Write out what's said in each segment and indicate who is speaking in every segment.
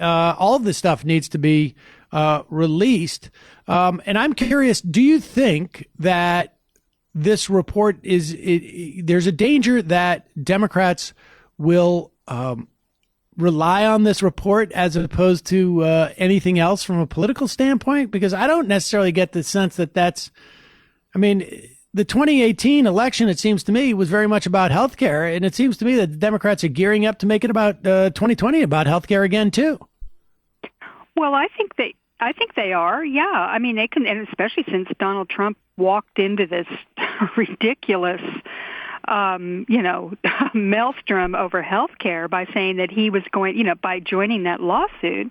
Speaker 1: all of this stuff needs to be released. And I'm curious, do you think that this report there's a danger that Democrats will rely on this report as opposed to anything else from a political standpoint? Because I don't necessarily get the sense that the 2018 election, it seems to me, was very much about health care. And it seems to me that the Democrats are gearing up to make it about 2020 about health care again, too.
Speaker 2: Well, I think they are. Yeah. I mean, they can, and especially since Donald Trump walked into this ridiculous maelstrom over health care by saying that he was going, by joining that lawsuit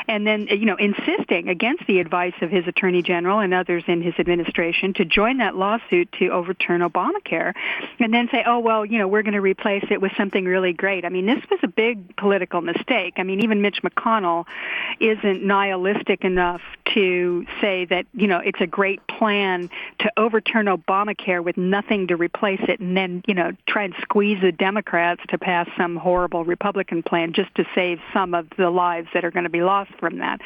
Speaker 2: and then, insisting against the advice of his attorney general and others in his administration to join that lawsuit to overturn Obamacare and then say, oh, well, we're going to replace it with something really great. I mean, this was a big political mistake. I mean, even Mitch McConnell isn't nihilistic enough to say that, it's a great plan to overturn Obamacare with nothing to replace it and then try and squeeze the Democrats to pass some horrible Republican plan just to save some of the lives that are going to be lost from that.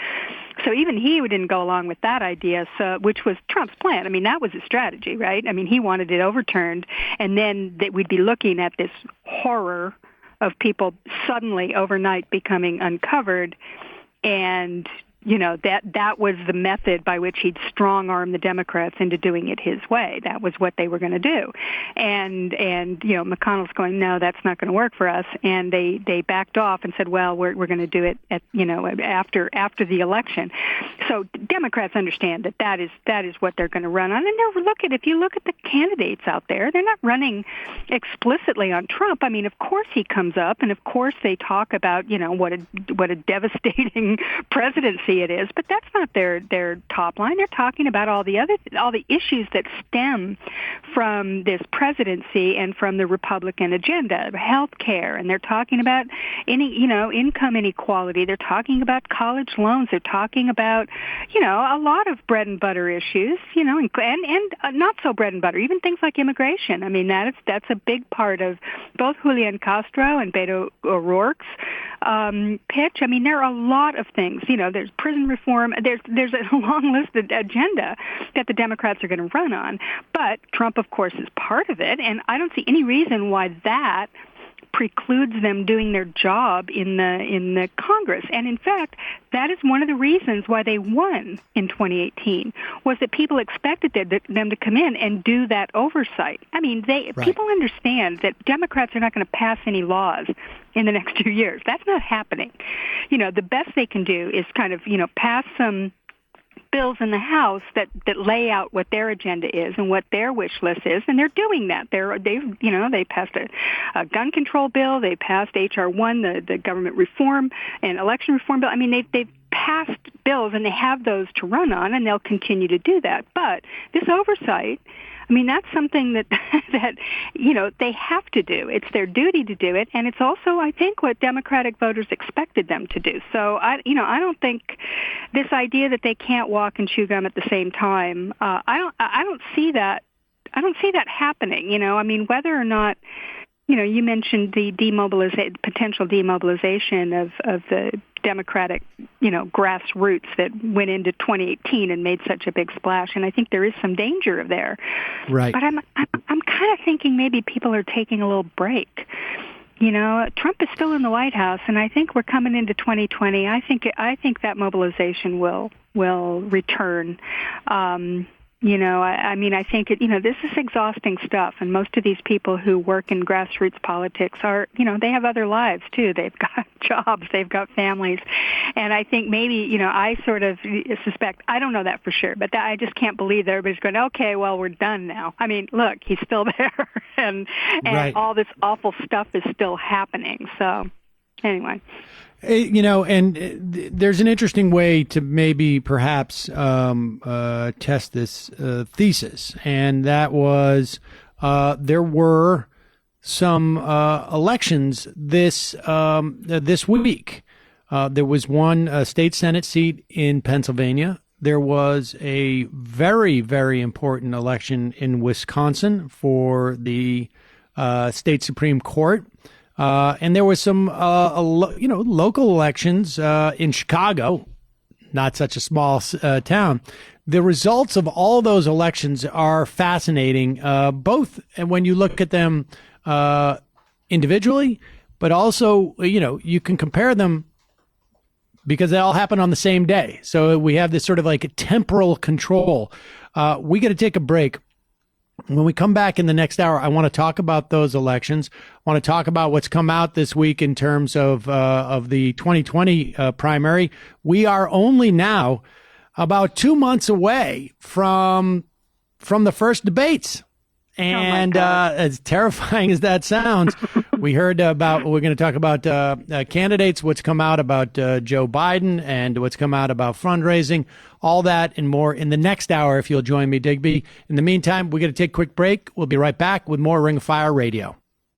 Speaker 2: So even he didn't go along with that idea, which was Trump's plan. I mean, that was his strategy, right? I mean, he wanted it overturned, and then we'd be looking at this horror of people suddenly overnight becoming uncovered, and that was the method by which he'd strong-arm the Democrats into doing it his way. That was what they were going to do. And McConnell's going, no, that's not going to work for us. And they backed off and said, well, we're going to do it after the election. So Democrats understand that is what they're going to run on. And if you look at the candidates out there, they're not running explicitly on Trump. I mean, of course he comes up, and of course they talk about, what a devastating presidency it is, but that's not their top line. They're talking about all the issues that stem from this presidency and from the Republican agenda, health care, and they're talking about income inequality. They're talking about college loans. They're talking about a lot of bread and butter issues, and not so bread and butter, even things like immigration. I mean, that's a big part of both Julian Castro and Beto O'Rourke's pitch. I mean, there are a lot of things. There's prison reform. There's a long list of agenda that the Democrats are going to run on. But Trump, of course, is part of it, and I don't see any reason why that precludes them doing their job in the Congress. And in fact, that is one of the reasons why they won in 2018, was that people expected them to come in and do that oversight. I mean, people understand that Democrats are not going to pass any laws in the next 2 years. That's not happening. The best they can do is kind of, pass some bills in the House that lay out what their agenda is and what their wish list is, and they're doing that. They passed a gun control bill. They passed H.R. 1, the government reform and election reform bill. I mean, they've passed bills, and they have those to run on, and they'll continue to do that. But this oversight, I mean, that's something that they have to do. It's their duty to do it, and it's also, I think, what Democratic voters expected them to do. So I don't think this idea that they can't walk and chew gum at the same time. I don't see that. I don't see that happening. I mean, whether or not. You mentioned the potential demobilization of the Democratic, grassroots that went into 2018 and made such a big splash, and I think there is some danger there.
Speaker 1: Right.
Speaker 2: But I'm kind of thinking maybe people are taking a little break. Trump is still in the White House, and I think we're coming into 2020. I think that mobilization will return. I think this is exhausting stuff, and most of these people who work in grassroots politics are, they have other lives too. They've got jobs, they've got families, and I think maybe, I sort of suspect, I don't know that for sure, but I just can't believe that everybody's going, okay, well, we're done now. I mean, look, he's still there, and
Speaker 1: right.
Speaker 2: All this awful stuff is still happening. So, anyway.
Speaker 1: There's an interesting way to maybe perhaps test this thesis, and that was there were some elections this week. There was one state Senate seat in Pennsylvania. There was a very, very important election in Wisconsin for the state Supreme Court. And there was some, local elections in Chicago, not such a small town. The results of all those elections are fascinating, both when you look at them individually, but also, you can compare them because they all happen on the same day. So we have this sort of like temporal control. We got to take a break. When we come back in the next hour, I want to talk about those elections. I want to talk about what's come out this week in terms of the 2020 primary. We are only now about 2 months away from the first debates. And as terrifying as that sounds, we're going to talk about candidates, what's come out about Joe Biden and what's come out about fundraising, all that and more in the next hour, if you'll join me, Digby. In the meantime, we're going to take a quick break. We'll be right back with more Ring of Fire Radio.